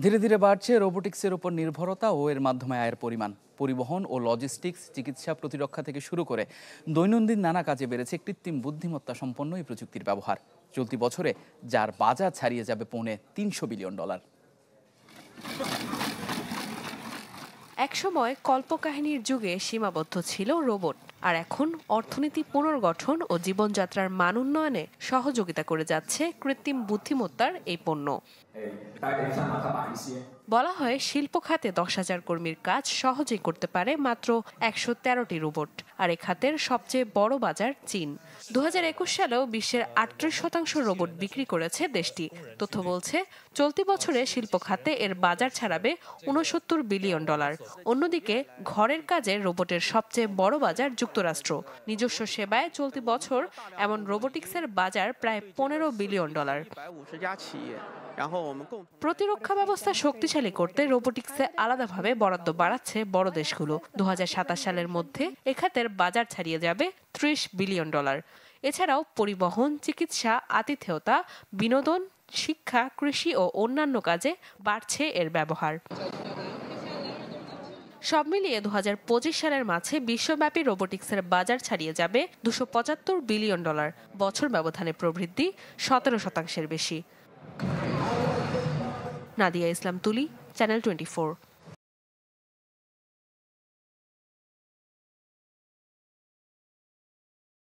ধীরে ধীরে বাড়ছে রোবোটিক্সের উপর নির্ভরতা ও এর মাধ্যমে আয়ের পরিমাণ। পরিবহন ও লজিস্টিক্স, চিকিৎসা, প্রতিরক্ষা থেকে শুরু করে দৈনন্দিন নানা কাজে বেড়েছে কৃত্রিম বুদ্ধিমত্তা সম্পন্ন এই প্রযুক্তির ব্যবহার। চলতি বছরে যার বাজার ছাড়িয়ে যাবে $300 বিলিয়ন। একসময় কল্পকাহিনীর যুগে সীমাবদ্ধ ছিল রোবট, আর এখন অর্থনীতি পুনর্গঠন ও জীবনযাত্রার মান উন্নয়নে সহযোগিতা করে যাচ্ছে কৃত্রিম বুদ্ধিমত্তার এই পণ্য। বলা হয় শিল্প খাতে 10,000 কর্মীর কাজ সহজেই করতে পারে মাত্র 113টি রোবট। আর এ খাতের সবচেয়ে বড় বাজার চীন। 2021 সালেও বিশ্বের 38% রোবট বিক্রি করেছে দেশটি। তথ্য বলছে চলতি বছরে শিল্প খাতে এর বাজার ছাড়াবে $69 বিলিয়ন। অন্যদিকে ঘরের কাজে রোবটের সবচেয়ে বড় বাজার যুক্তরাষ্ট্র। নিজস্ব সেবায় চলতি বছর এমন রোবোটিক্সের বাজার প্রায় $15 বিলিয়ন। প্রতিরক্ষা ব্যবস্থা শক্তিশালী করতে রোবোটিক্সে আলাদাভাবে বরাদ্দ বাড়াচ্ছে বড় দেশগুলো। 2027 সালের মধ্যে এ খাতের বাজার ছাড়িয়ে যাবে $30 বিলিয়ন। এছাড়াও পরিবহন, চিকিৎসা, আতিথেয়তা, বিনোদন, শিক্ষা, কৃষি ও অন্যান্য কাজে বাড়ছে এর ব্যবহার। সব মিলিয়ে 2025 সালের মাঝে বিশ্বব্যাপী রোবোটিক্সের বাজার ছাড়িয়ে যাবে $275 বিলিয়ন। বছর ব্যবধানে প্রবৃদ্ধি 17% বেশি। নাদিয়া ইসলাম তুলি, চ্যানেল 24।